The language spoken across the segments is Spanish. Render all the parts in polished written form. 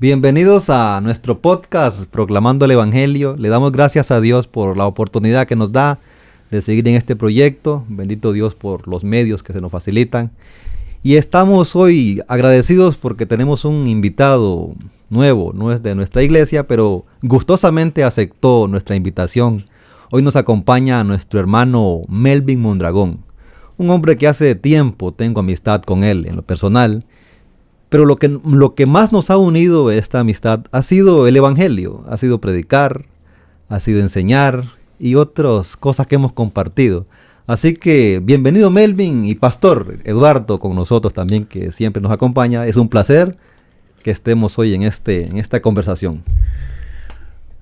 Bienvenidos a nuestro podcast Proclamando el Evangelio. Le damos gracias a Dios por la oportunidad que nos da de seguir en este proyecto. Bendito Dios por los medios que se nos facilitan. Y estamos hoy agradecidos porque tenemos un invitado nuevo, no es de nuestra iglesia, pero gustosamente aceptó nuestra invitación. Hoy nos acompaña nuestro hermano Melvin Mondragón, un hombre que hace tiempo tengo amistad con él en lo personal. Pero lo que más nos ha unido esta amistad ha sido el Evangelio, ha sido predicar, ha sido enseñar y otras cosas que hemos compartido. Así que bienvenido Melvin y Pastor Eduardo con nosotros también, que siempre nos acompaña. Es un placer que estemos hoy en esta conversación.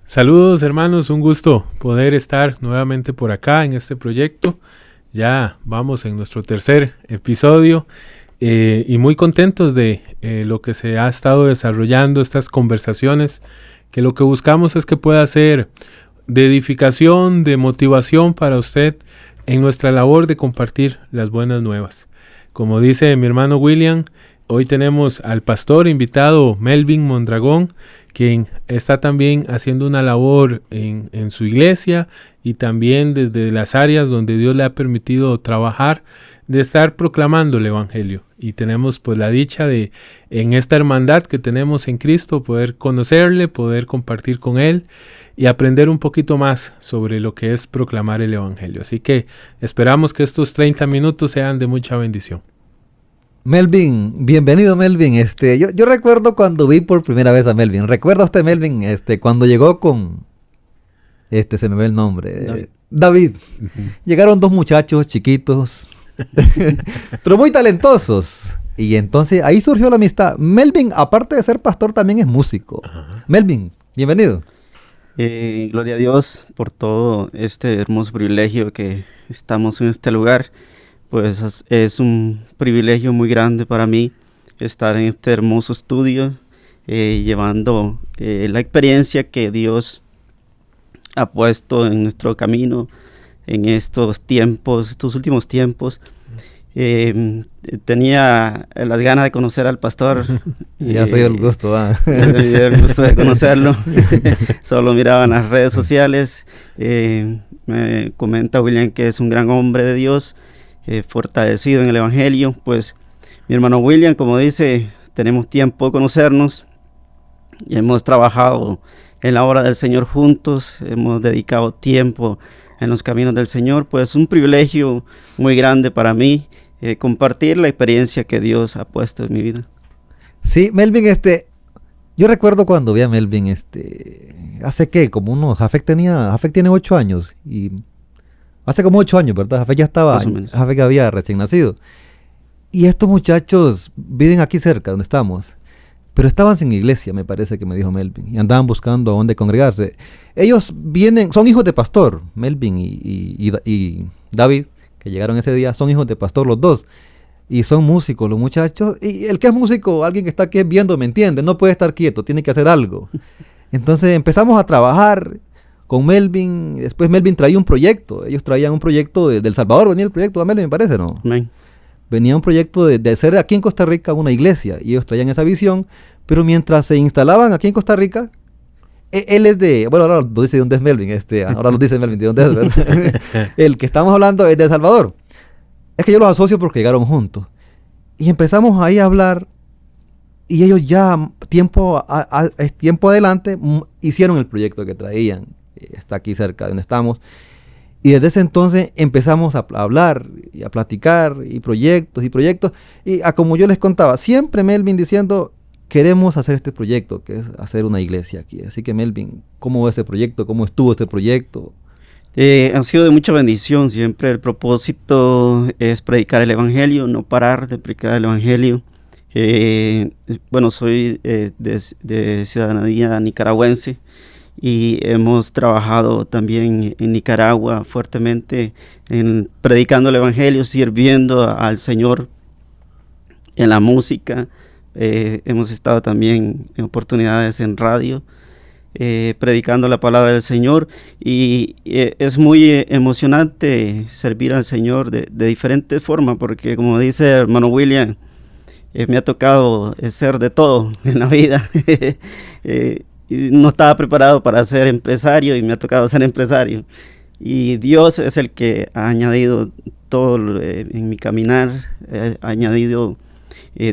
Saludos hermanos, un gusto poder estar nuevamente por acá en este proyecto. Ya vamos en nuestro tercer episodio. Y muy contentos de lo que se ha estado desarrollando, estas conversaciones, que lo que buscamos es que pueda ser de edificación, de motivación para usted en nuestra labor de compartir las buenas nuevas. Como dice mi hermano William, hoy tenemos al pastor invitado Melvin Mondragón, quien está también haciendo una labor en su iglesia y también desde las áreas donde Dios le ha permitido trabajar, de estar proclamando el Evangelio. Y tenemos pues la dicha de, en esta hermandad que tenemos en Cristo, poder conocerle, poder compartir con él y aprender un poquito más sobre lo que es proclamar el Evangelio. Así que esperamos que estos 30 minutos sean de mucha bendición. Melvin, bienvenido Melvin. Yo recuerdo cuando vi por primera vez a Melvin. ¿Recuerda usted Melvin cuando llegó con... se me ve el nombre. David. Llegaron dos muchachos chiquitos, pero muy talentosos. Y entonces ahí surgió la amistad. Melvin, aparte de ser pastor, también es músico. Ajá. Melvin, bienvenido. Gloria a Dios por todo este hermoso privilegio que estamos en este lugar. Pues es un privilegio muy grande para mí estar en este hermoso estudio, llevando la experiencia que Dios ha puesto en nuestro camino en estos últimos tiempos. Tenía las ganas de conocer al pastor. Ya se dio el gusto, me dio el gusto de conocerlo. Solo miraba en las redes sociales. Me comenta William que es un gran hombre de Dios, fortalecido en el Evangelio. Pues mi hermano William, como dice, tenemos tiempo de conocernos y hemos trabajado en la obra del Señor juntos, hemos dedicado tiempo en los caminos del Señor. Pues un privilegio muy grande para mí compartir la experiencia que Dios ha puesto en mi vida. Sí, Melvin, yo recuerdo cuando vi a Melvin, hace Jafet tiene 8 años, y hace como 8 años, ¿verdad? Jafet ya había recién nacido. Y estos muchachos viven aquí cerca, donde estamos. Pero estaban sin iglesia, me parece que me dijo Melvin, y andaban buscando a dónde congregarse. Ellos son hijos de pastor, Melvin y David, que llegaron ese día, son hijos de pastor los dos. Y son músicos los muchachos. Y el que es músico, alguien que está aquí viendo, me entiende, no puede estar quieto, tiene que hacer algo. Entonces empezamos a trabajar con Melvin. Después Melvin traía un proyecto. Ellos traían un proyecto de El Salvador, venía el proyecto de Melvin, me parece, ¿no? Amén. Venía un proyecto de hacer aquí en Costa Rica una iglesia, y ellos traían esa visión, pero mientras se instalaban aquí en Costa Rica, él es ahora lo dice de dónde es Melvin, ahora lo dice Melvin de dónde es, ¿verdad? El que estamos hablando es de El Salvador. Es que yo los asocio porque llegaron juntos. Y empezamos ahí a hablar, y ellos ya tiempo adelante hicieron el proyecto que traían, está aquí cerca de donde estamos. Y desde ese entonces empezamos a hablar y a platicar y proyectos. Y como yo les contaba, siempre Melvin diciendo, queremos hacer este proyecto, que es hacer una iglesia aquí. Así que Melvin, ¿cómo va este proyecto? ¿Cómo estuvo este proyecto? Ha sido de mucha bendición. Siempre el propósito es predicar el Evangelio, no parar de predicar el Evangelio. Soy de ciudadanía nicaragüense. Y hemos trabajado también en Nicaragua fuertemente predicando el Evangelio, sirviendo al Señor en la música. Hemos estado también en oportunidades en radio, predicando la palabra del Señor. Y es muy emocionante servir al Señor de diferentes formas, porque como dice el hermano William, Me ha tocado ser de todo en la vida. Y no estaba preparado para ser empresario y me ha tocado ser empresario. Y Dios es el que ha añadido todo en mi caminar, ha añadido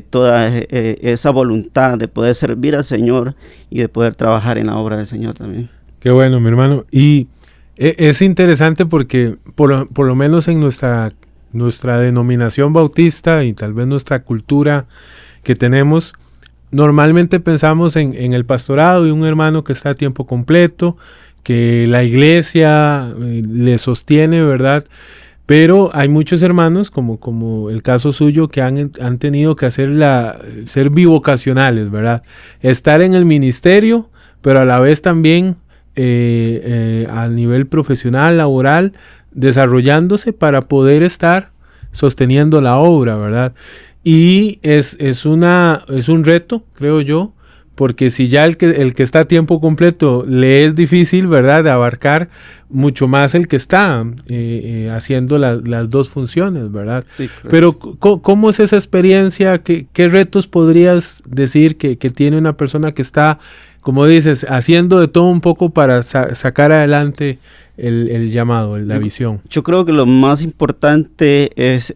toda esa voluntad de poder servir al Señor y de poder trabajar en la obra del Señor también. Qué bueno, mi hermano. Y es interesante porque por lo menos en nuestra denominación bautista y tal vez nuestra cultura que tenemos, normalmente pensamos en el pastorado y un hermano que está a tiempo completo, que la iglesia le sostiene, ¿verdad? Pero hay muchos hermanos, como el caso suyo, que han tenido que ser bivocacionales, ¿verdad? Estar en el ministerio, pero a la vez también a nivel profesional, laboral, desarrollándose para poder estar sosteniendo la obra, ¿verdad? Y es un reto, creo yo, porque si ya el que está a tiempo completo le es difícil, ¿verdad?, de abarcar, mucho más el que está haciendo las dos funciones, ¿verdad? Sí, pero ¿cómo es esa experiencia? ¿Qué retos podrías decir que tiene una persona que está, como dices, haciendo de todo un poco para sacar adelante el llamado, la visión? Yo creo que lo más importante es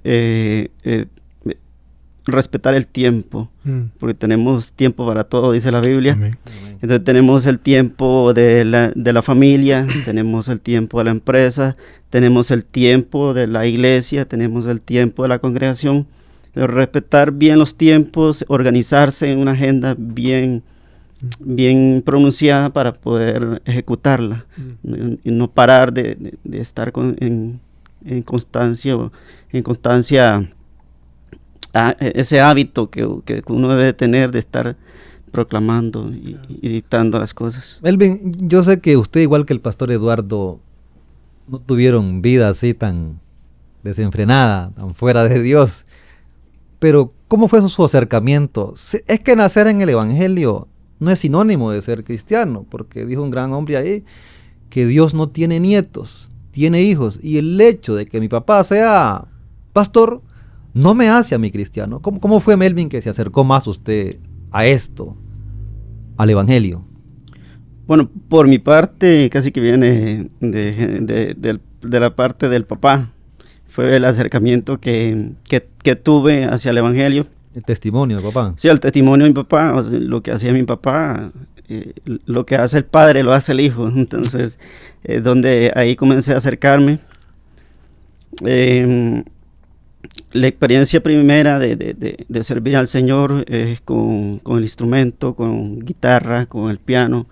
respetar el tiempo, porque tenemos tiempo para todo, dice la Biblia. Amén. Entonces tenemos el tiempo de la familia, tenemos el tiempo de la empresa, tenemos el tiempo de la iglesia, tenemos el tiempo de la congregación. Respetar bien los tiempos, organizarse en una agenda bien pronunciada para poder ejecutarla, y no parar de estar en constancia, ese hábito que uno debe tener de estar proclamando y dictando las cosas. Melvin, yo sé que usted, igual que el pastor Eduardo, no tuvieron vida así tan desenfrenada, tan fuera de Dios, pero ¿cómo fue su acercamiento? Es que nacer en el Evangelio no es sinónimo de ser cristiano, porque dijo un gran hombre ahí que Dios no tiene nietos, tiene hijos, y el hecho de que mi papá sea pastor no me hace a mí cristiano. ¿Cómo fue, Melvin, que se acercó más usted a esto, al Evangelio? Bueno, por mi parte, casi que viene de la parte del papá. Fue el acercamiento que tuve hacia el Evangelio. ¿El testimonio del papá? Sí, el testimonio de mi papá. O sea, lo que hacía mi papá, lo que hace el padre, lo hace el hijo. Entonces, donde ahí comencé a acercarme. La experiencia primera de servir al Señor es con el instrumento, con guitarra, con el piano,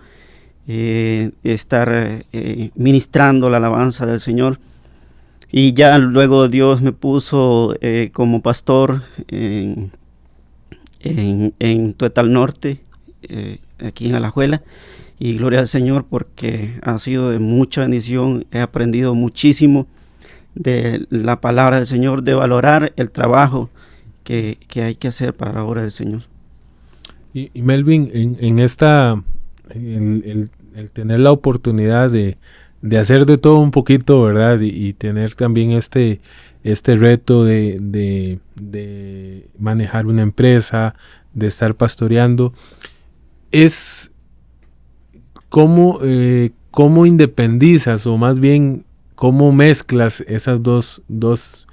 estar ministrando la alabanza del Señor. Y ya luego Dios me puso como pastor en Tuetal Norte, aquí en Alajuela. Y gloria al Señor porque ha sido de mucha bendición, he aprendido muchísimo de la palabra del Señor, de valorar el trabajo que hay que hacer para la obra del Señor. Y Melvin, en esta, el tener la oportunidad de hacer de todo un poquito, ¿verdad? Y tener también este reto de manejar una empresa, de estar pastoreando, es cómo independizas, o más bien cómo mezclas esas dos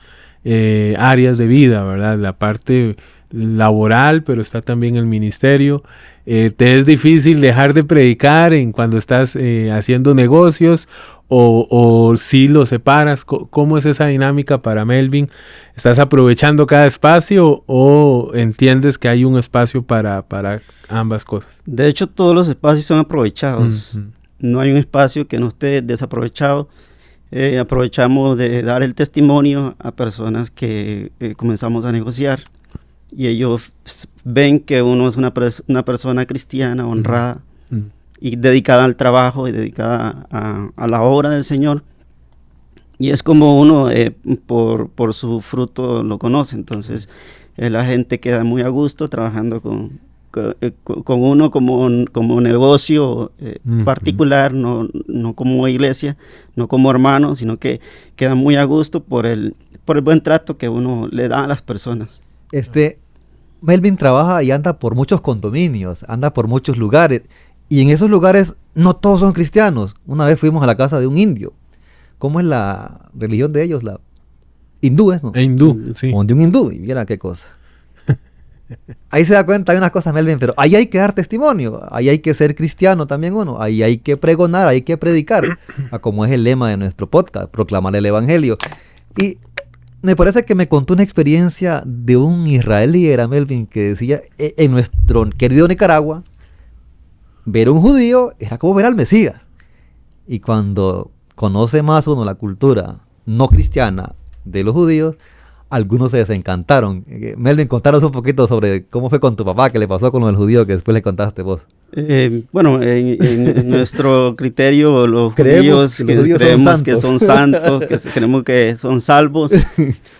áreas de vida, ¿verdad? La parte laboral, pero está también el ministerio. ¿Te es difícil dejar de predicar cuando estás haciendo negocios, o si lo separas? ¿Cómo es esa dinámica para Melvin? ¿Estás aprovechando cada espacio o entiendes que hay un espacio para ambas cosas? De hecho, todos los espacios son aprovechados. No hay un espacio que no esté desaprovechado. Aprovechamos de dar el testimonio a personas que comenzamos a negociar, y ellos ven que uno es una persona cristiana, honrada, y dedicada al trabajo y dedicada a la obra del Señor, y es como uno por su fruto lo conoce. Entonces la gente queda muy a gusto trabajando con uno como negocio particular, no como iglesia, no como hermano, sino que queda muy a gusto por el buen trato que uno le da a las personas. Melvin trabaja y anda por muchos condominios, anda por muchos lugares, y en esos lugares no todos son cristianos. Una vez fuimos a la casa de un indio. ¿Cómo es la religión de ellos? La hindú, ¿no? Hindú, sí. O de un hindú, y viera qué cosa. Ahí se da cuenta de unas cosas, Melvin, pero ahí hay que dar testimonio, ahí hay que ser cristiano también uno, ahí hay que pregonar, hay que predicar, como es el lema de nuestro podcast, proclamar el evangelio. Y me parece que me contó una experiencia de un israelí, era Melvin, que decía, en nuestro querido Nicaragua, ver a un judío era como ver al Mesías. Y cuando conoce más uno la cultura no cristiana de los judíos, algunos se desencantaron. Melvin, contanos un poquito sobre cómo fue con tu papá, qué le pasó con lo del judío que después le contaste vos. Bueno, en nuestro criterio, los judíos creemos que son santos, que creemos que son salvos.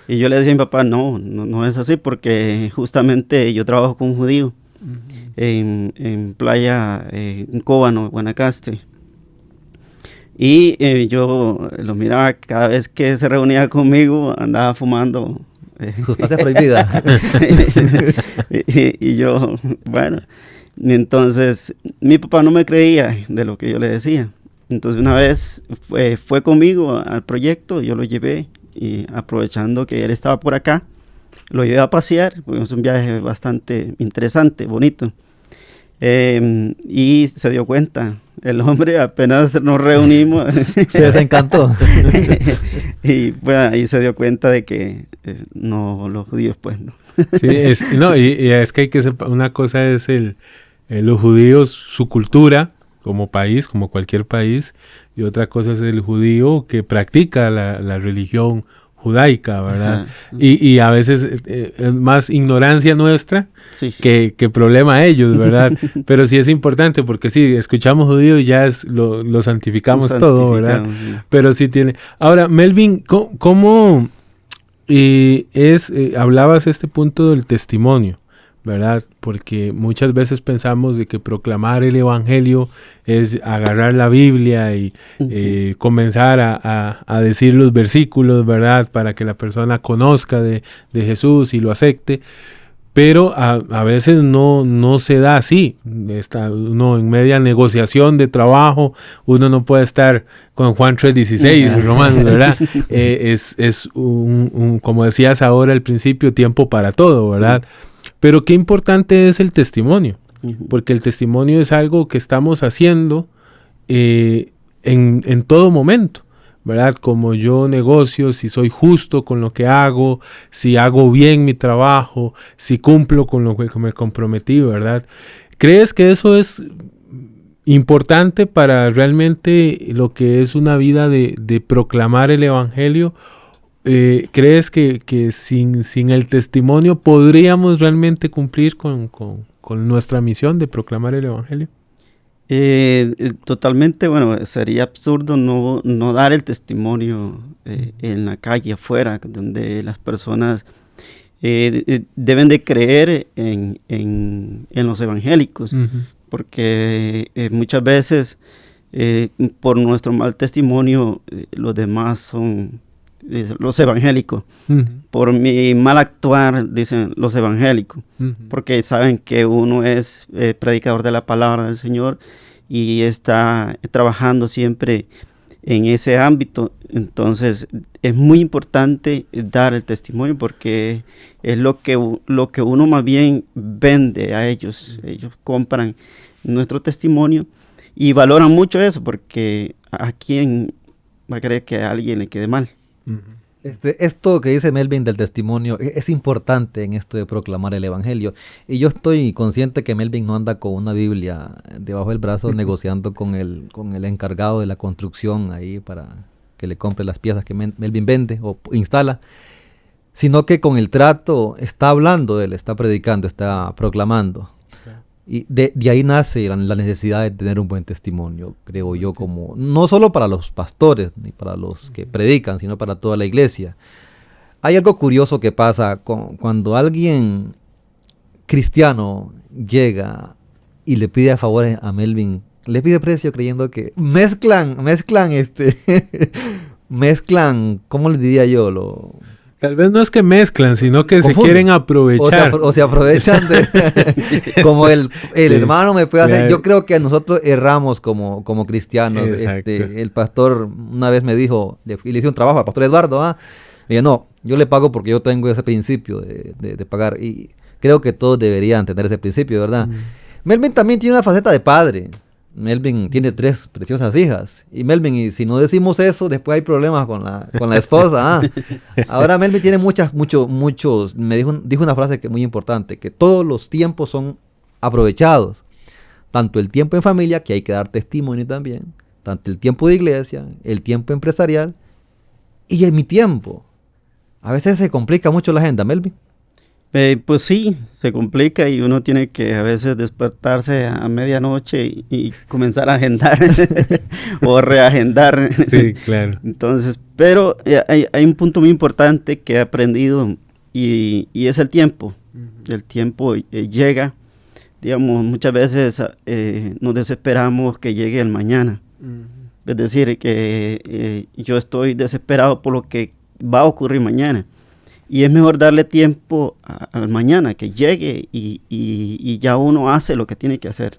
Y yo le decía a mi papá, no es así, porque justamente yo trabajo con un judío en Playa, en Cóbano, Guanacaste. Y yo lo miraba cada vez que se reunía conmigo, andaba fumando. Sustancia prohibida. y yo, bueno, entonces mi papá no me creía de lo que yo le decía. Entonces una vez fue conmigo al proyecto, yo lo llevé y aprovechando que él estaba por acá, lo llevé a pasear, porque es un viaje bastante interesante, bonito. Y se dio cuenta, el hombre apenas nos reunimos se desencantó. Y bueno, ahí se dio cuenta de que no, los judíos pues no. Sí, y es que hay que separar, una cosa es los judíos, su cultura como país, como cualquier país, y otra cosa es el judío que practica la religión judaica, ¿verdad? Y a veces es más ignorancia nuestra que problema ellos, ¿verdad? Pero sí es importante porque sí, escuchamos judío y ya lo santificamos todo, ¿verdad? Sí. Pero sí tiene... Ahora, Melvin, ¿cómo hablabas este punto del testimonio, ¿verdad? Porque muchas veces pensamos de que proclamar el evangelio es agarrar la Biblia y comenzar a decir los versículos, ¿verdad? Para que la persona conozca de Jesús y lo acepte. Pero a veces no se da así. Uno en media negociación de trabajo, uno no puede estar con Juan 3:16, Romanos, ¿verdad? Es como decías ahora al principio, tiempo para todo, ¿verdad? Sí. Pero qué importante es el testimonio, porque el testimonio es algo que estamos haciendo en todo momento, ¿verdad? Como yo negocio, si soy justo con lo que hago, si hago bien mi trabajo, si cumplo con lo que me comprometí, ¿verdad? ¿Crees que eso es importante para realmente lo que es una vida de proclamar el evangelio? ¿Crees que sin el testimonio podríamos realmente cumplir con nuestra misión de proclamar el evangelio? Totalmente, bueno, sería absurdo no dar el testimonio en la calle afuera, donde las personas deben de creer en los evangélicos, porque muchas veces por nuestro mal testimonio los demás son los evangélicos. Por mi mal actuar, dicen los evangélicos, porque saben que uno es predicador de la palabra del Señor y está trabajando siempre en ese ámbito. Entonces es muy importante dar el testimonio, porque es lo que uno más bien vende a ellos. Ellos compran nuestro testimonio y valoran mucho eso, porque a quién va a creer que a alguien le quede mal. Esto que dice Melvin del testimonio es importante en esto de proclamar el evangelio, y yo estoy consciente que Melvin no anda con una Biblia debajo del brazo negociando con el encargado de la construcción ahí para que le compre las piezas que Melvin vende o instala, sino que con el trato está hablando de él, está predicando, está proclamando. Y de ahí nace la necesidad de tener un buen testimonio, creo yo, como no solo para los pastores ni para los que predican, sino para toda la iglesia. Hay algo curioso que pasa cuando alguien cristiano llega y le pide favores a Melvin, le pide precio creyendo que mezclan, ¿cómo le diría yo? Tal vez no es que mezclan, sino que Confunden. se quieren aprovechar. O se aprovechan de... como el Sí, hermano me puede hacer... claro. Yo creo que nosotros erramos como cristianos. Exacto. El pastor una vez me dijo, y le hice un trabajo al pastor Eduardo, me dijo, no, yo le pago porque yo tengo ese principio de pagar. Y creo que todos deberían tener ese principio, ¿verdad? Melvin también tiene una faceta de padre. Melvin tiene 3 preciosas hijas. Y Melvin, y si no decimos eso, después hay problemas con la esposa. Ahora Melvin tiene muchos, me dijo una frase que muy importante, que todos los tiempos son aprovechados. Tanto el tiempo en familia, que hay que dar testimonio también, tanto el tiempo de iglesia, el tiempo empresarial y en mi tiempo. A veces se complica mucho la agenda, Melvin. Pues sí, se complica y uno tiene que a veces despertarse a medianoche y comenzar a agendar o reagendar. Sí, claro. Entonces, pero hay un punto muy importante que he aprendido y es el tiempo. El tiempo llega, digamos, muchas veces nos desesperamos que llegue el mañana. Es decir, que yo estoy desesperado por lo que va a ocurrir mañana. Y es mejor darle tiempo al mañana, que llegue y ya uno hace lo que tiene que hacer.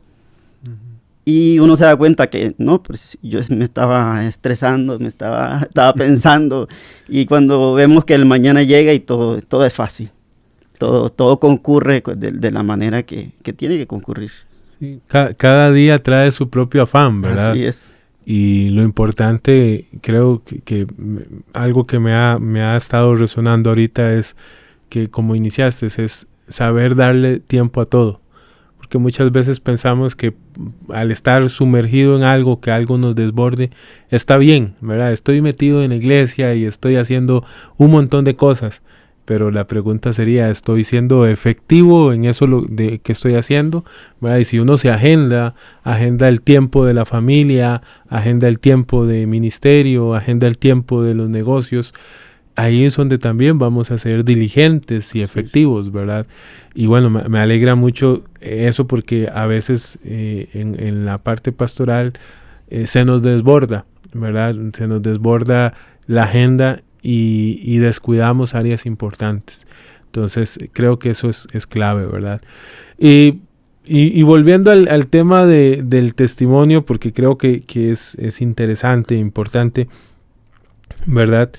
Y uno se da cuenta que no, pues yo me estaba estresando, estaba pensando. Y cuando vemos que el mañana llega y todo es fácil. Todo concurre de la manera que tiene que concurrir. Sí, cada día trae su propio afán, ¿verdad? Así es. Y lo importante, creo que algo que me ha estado resonando ahorita es que como iniciaste, es saber darle tiempo a todo. Porque muchas veces pensamos que al estar sumergido en algo, que algo nos desborde, está bien, ¿verdad? Estoy metido en la iglesia y estoy haciendo un montón de cosas. Pero la pregunta sería, ¿estoy siendo efectivo en eso que estoy haciendo? ¿Verdad? Y si uno se agenda el tiempo de la familia, agenda el tiempo de ministerio, agenda el tiempo de los negocios, ahí es donde también vamos a ser diligentes y efectivos, ¿verdad? Y bueno, me alegra mucho eso porque a veces en la parte pastoral se nos desborda, ¿verdad? Se nos desborda la agenda y descuidamos áreas importantes. Entonces creo que eso es clave, ¿verdad? Y volviendo al tema del testimonio, porque creo que es interesante, importante, ¿verdad?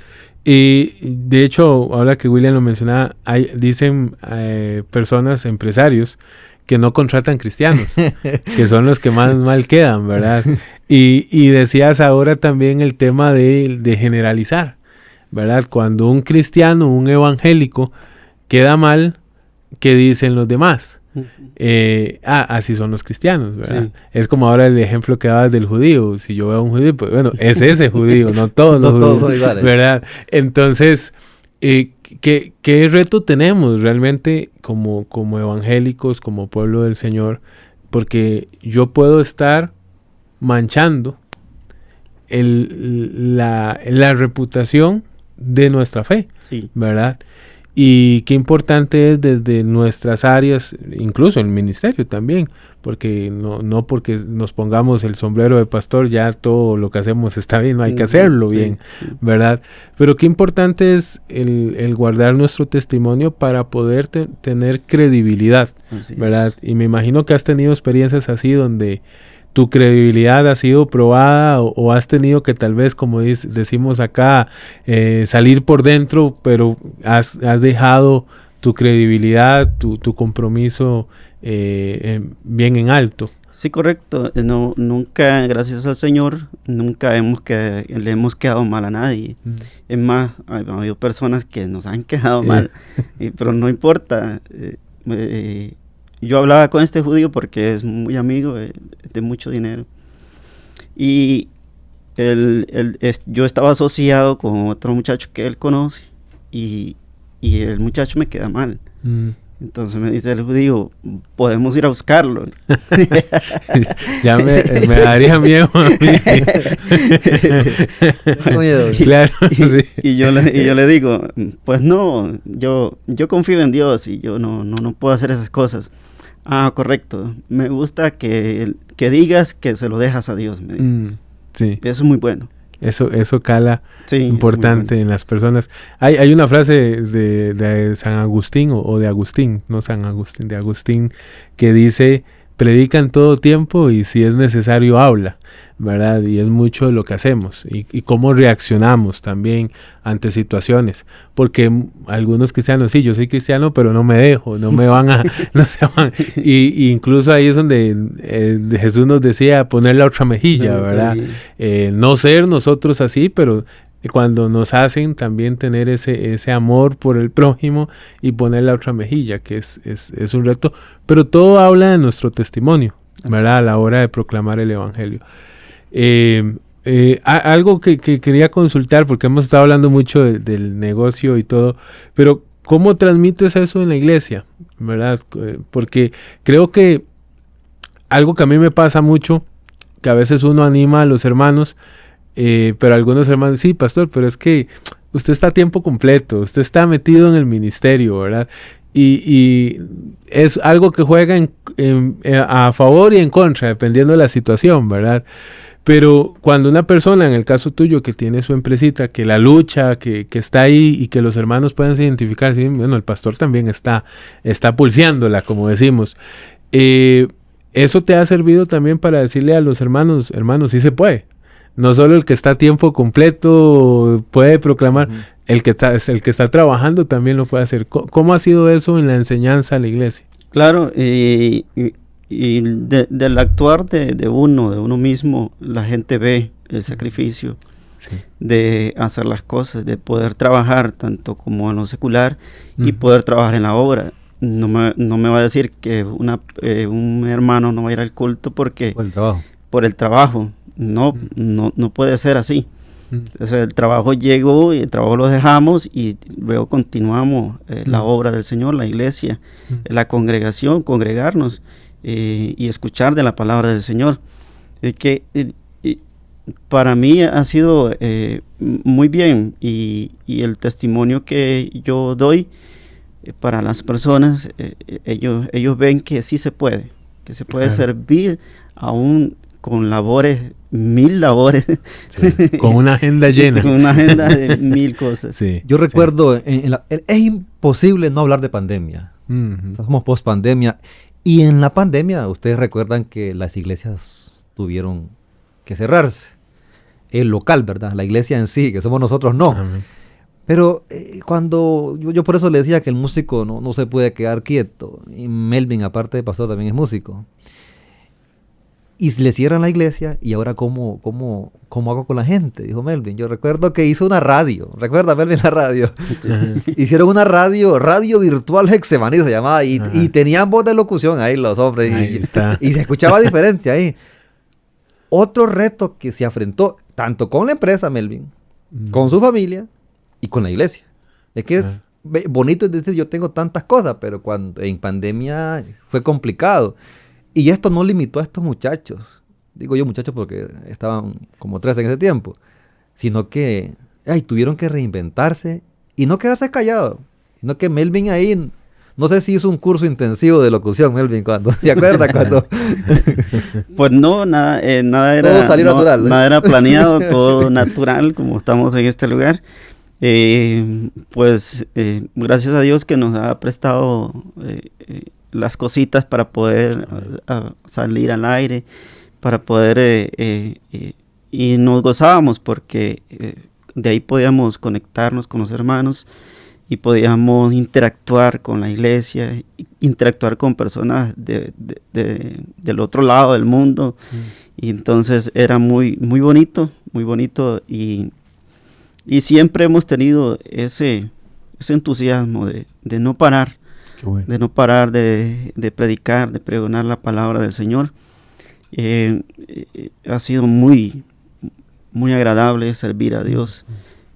Y de hecho, ahora que William lo mencionaba, dicen personas, empresarios, que no contratan cristianos, que son los que más mal quedan, ¿verdad? Y decías ahora también el tema de generalizar, ¿verdad? Cuando un cristiano, un evangélico, queda mal, ¿qué dicen los demás? Así son los cristianos, ¿verdad? Sí. Es como ahora el ejemplo que dabas del judío. Si yo veo a un judío, pues bueno, es ese judío, no todos los judíos, todos son iguales, ¿verdad? Entonces, ¿qué reto tenemos realmente como evangélicos, como pueblo del Señor? Porque yo puedo estar manchando la reputación de nuestra fe, sí, ¿verdad? Y qué importante es desde nuestras áreas, incluso el ministerio también, porque no porque nos pongamos el sombrero de pastor ya todo lo que hacemos está bien, no hay que hacerlo bien, sí, ¿verdad? Pero qué importante es el guardar nuestro testimonio para poder tener credibilidad, ¿verdad? Y me imagino que has tenido experiencias así donde tu credibilidad ha sido probada o has tenido que tal vez, como decimos acá, salir por dentro, pero has dejado tu credibilidad, tu compromiso bien en alto. Sí, correcto. Nunca, gracias al Señor, nunca le hemos quedado mal a nadie. Es más, ha habido personas que nos han quedado mal, pero no importa. Yo hablaba con este judío porque es muy amigo de mucho dinero. Y yo estaba asociado con otro muchacho que él conoce y el muchacho me queda mal. Entonces me dice el judío, podemos ir a buscarlo. Ya me daría miedo a mí. Claro, sí. Y yo le digo, pues no, yo confío en Dios y yo no puedo hacer esas cosas. Ah, correcto. Me gusta que digas que se lo dejas a Dios, me dice. Sí. Eso es muy bueno. Eso cala Sí, importante en las personas. Hay una frase de San Agustín o de Agustín, no San Agustín, de Agustín, que dice: predica en todo tiempo y si es necesario habla, ¿verdad? Y es mucho de lo que hacemos y cómo reaccionamos también ante situaciones, porque algunos cristianos, sí, yo soy cristiano, pero no me dejo, no me van a, no se van, y incluso ahí es donde Jesús nos decía poner la otra mejilla, ¿verdad? No ser nosotros así, pero cuando nos hacen también tener ese amor por el prójimo y poner la otra mejilla, que es un reto, pero todo habla de nuestro testimonio, ¿verdad? A la hora de proclamar el evangelio. Algo que quería consultar, porque hemos estado hablando mucho del negocio y todo, pero ¿cómo transmites eso en la iglesia? ¿Verdad? Porque creo que algo que a mí me pasa mucho, que a veces uno anima a los hermanos, pero algunos hermanos, sí, pastor, pero es que usted está a tiempo completo, usted está metido en el ministerio, ¿verdad? Y es algo que juega a favor y en contra, dependiendo de la situación, ¿verdad? Pero cuando una persona, en el caso tuyo, que tiene su empresita, que la lucha, que está ahí y que los hermanos puedan identificar, sí, bueno, el pastor también está pulseándola, como decimos. Eso te ha servido también para decirle a los hermanos, sí se puede. No solo el que está a tiempo completo puede proclamar, el que está trabajando también lo puede hacer. ¿Cómo ha sido eso en la enseñanza a la iglesia? Claro, y del actuar de uno mismo, la gente ve el sacrificio de hacer las cosas, de poder trabajar tanto como en lo secular y poder trabajar en la obra. No me va a decir que un hermano no va a ir al culto porque por el trabajo. No puede ser así. Entonces, el trabajo llegó y el trabajo lo dejamos y luego continuamos la obra del Señor, la iglesia, la congregación, congregarnos y escuchar de la palabra del Señor. Para mí ha sido muy bien y el testimonio que yo doy para las personas, ellos ven que sí se puede, que se puede servir aún con labores, 1000 labores. Sí, con una agenda llena. Con una agenda de 1000 cosas. Sí, yo recuerdo, es imposible no hablar de pandemia. Somos post pandemia. Y en la pandemia, ustedes recuerdan que las iglesias tuvieron que cerrarse. El local, ¿verdad? La iglesia en sí, que somos nosotros, no. Amén. Pero cuando yo por eso le decía que el músico no se puede quedar quieto. Y Melvin, aparte de pastor, también es músico. Y le cierran la iglesia, y ahora ¿cómo hago con la gente? Dijo Melvin. Yo recuerdo que hizo una radio. ¿Recuerda, Melvin, la radio? Hicieron una radio virtual Hexemaní se llamaba, y tenían voz de locución ahí los hombres. Y se escuchaba diferente ahí. Otro reto que se afrontó, tanto con la empresa, Melvin, con su familia y con la iglesia. Es que es bonito decir, yo tengo tantas cosas, pero cuando en pandemia fue complicado. Y esto no limitó a estos muchachos, digo yo muchachos porque estaban como 13 en ese tiempo, sino que tuvieron que reinventarse y no quedarse callados, sino que Melvin ahí, no sé si hizo un curso intensivo de locución, Melvin, ¿se acuerda cuando? Pues no, nada era, todo salió natural. Nada era planeado, todo natural, como estamos en este lugar. Gracias a Dios que nos ha prestado las cositas para poder salir al aire, para poder y nos gozábamos porque de ahí podíamos conectarnos con los hermanos y podíamos interactuar con la iglesia, interactuar con personas del otro lado del mundo. Y entonces era muy bonito y siempre hemos tenido ese entusiasmo de no parar. Bueno. De no parar de predicar, de pregonar la palabra del Señor. Ha sido muy agradable servir a Dios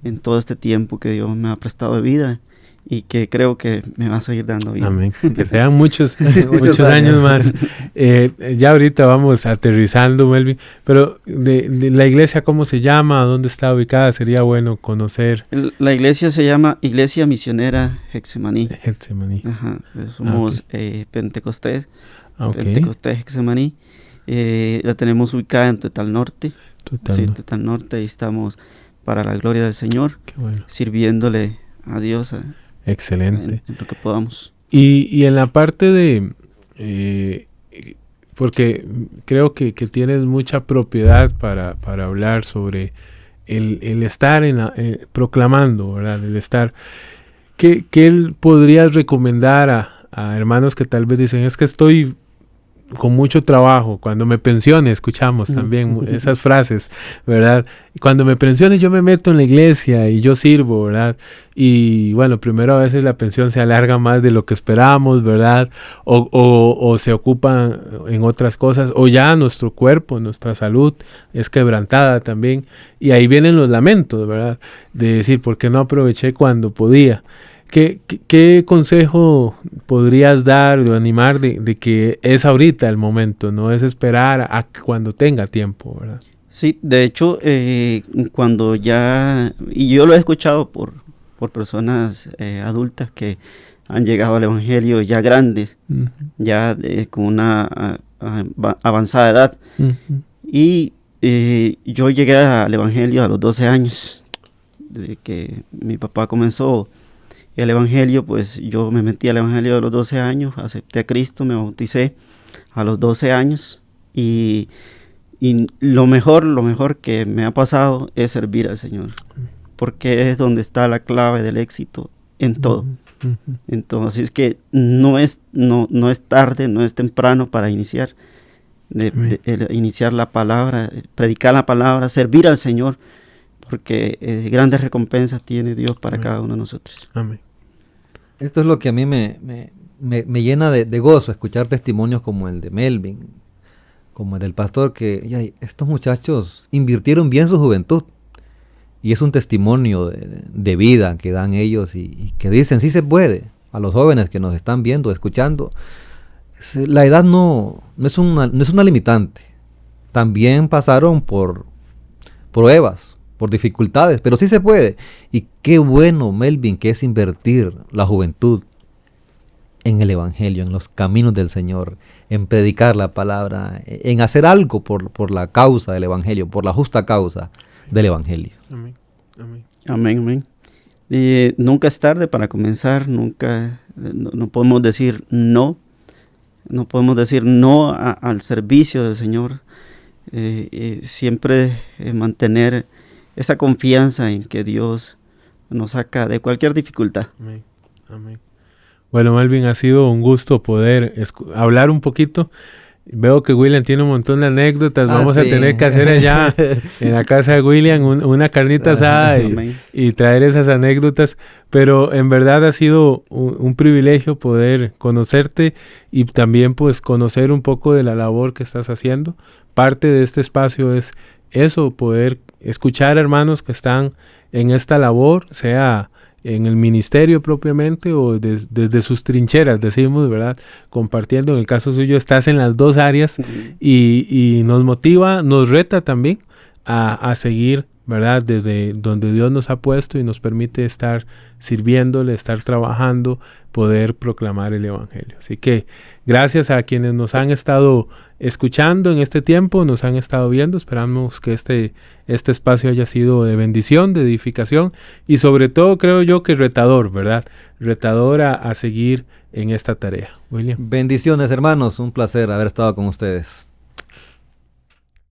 en todo este tiempo que Dios me ha prestado de vida y que creo que me va a seguir dando vida. Amén. Que sean muchos años más. Ya ahorita vamos aterrizando, Melvin, pero de la iglesia, ¿cómo se llama? ¿Dónde está ubicada? Sería bueno conocer. La iglesia se llama Iglesia Misionera Hexemaní. Hexemaní. Ajá, somos Pentecostés, Pentecostés Hexemaní. La tenemos ubicada en Total Norte. Total, ¿no? Total Norte, ahí estamos para la gloria del Señor, Qué bueno. sirviéndole a Dios Excelente. en lo que podamos. Y en la parte de, porque creo que tienes mucha propiedad para hablar sobre el estar proclamando, ¿verdad? El estar, ¿qué podrías recomendar a hermanos que tal vez dicen, es que estoy con mucho trabajo, cuando me pensione, escuchamos también esas frases, ¿verdad? Cuando me pensione yo me meto en la iglesia y yo sirvo, ¿verdad? Y bueno, primero a veces la pensión se alarga más de lo que esperamos, ¿verdad? O se ocupan en otras cosas, o ya nuestro cuerpo, nuestra salud es quebrantada también, y ahí vienen los lamentos, ¿verdad? De decir, ¿por qué no aproveché cuando podía? ¿Qué consejo podrías dar o animar de que es ahorita el momento, no es esperar a cuando tenga tiempo, ¿verdad? Sí, de hecho, cuando ya, y yo lo he escuchado por personas adultas que han llegado al Evangelio ya grandes, ya con una avanzada edad, y yo llegué al Evangelio a los 12 años, desde que mi papá comenzó el Evangelio, pues yo me metí al Evangelio a los 12 años, acepté a Cristo, me bauticé a los 12 años y lo mejor que me ha pasado es servir al Señor, porque es donde está la clave del éxito en todo. Entonces es que no es tarde, no es temprano para iniciar, iniciar la palabra, predicar la palabra, servir al Señor, porque grandes recompensas tiene Dios para cada uno de nosotros. Amén. Esto es lo que a mí me llena de gozo, escuchar testimonios como el de Melvin, como el del pastor, que estos muchachos invirtieron bien su juventud. Y es un testimonio de vida que dan ellos y que dicen, sí se puede. A los jóvenes que nos están viendo, escuchando, la edad no es una limitante. También pasaron por pruebas, por dificultades, pero sí se puede. Y qué bueno, Melvin, que es invertir la juventud en el Evangelio, en los caminos del Señor, en predicar la palabra, en hacer algo por la causa del Evangelio, por la justa causa del Evangelio. Amén. Amén. Amén, amén. Nunca es tarde para comenzar, nunca, no podemos decir no al servicio del Señor, siempre mantener esa confianza en que Dios nos saca de cualquier dificultad. Amén. Amén. Bueno, Melvin, ha sido un gusto poder hablar un poquito. Veo que William tiene un montón de anécdotas. Vamos a tener que hacer allá en la casa de William una carnita asada y traer esas anécdotas. Pero en verdad ha sido un privilegio poder conocerte y también pues conocer un poco de la labor que estás haciendo. Parte de este espacio es eso, poder escuchar hermanos que están en esta labor, sea en el ministerio propiamente o desde sus trincheras, decimos, ¿verdad? Compartiendo, en el caso suyo estás en las dos áreas y nos motiva, nos reta también a seguir, ¿verdad? Desde donde Dios nos ha puesto y nos permite estar sirviéndole, estar trabajando, poder proclamar el Evangelio. Así que gracias a quienes nos han estado escuchando en este tiempo, nos han estado viendo. Esperamos que este espacio haya sido de bendición, de edificación y sobre todo creo yo que retador, ¿verdad? Retador a seguir en esta tarea. William. Bendiciones, hermanos. Un placer haber estado con ustedes.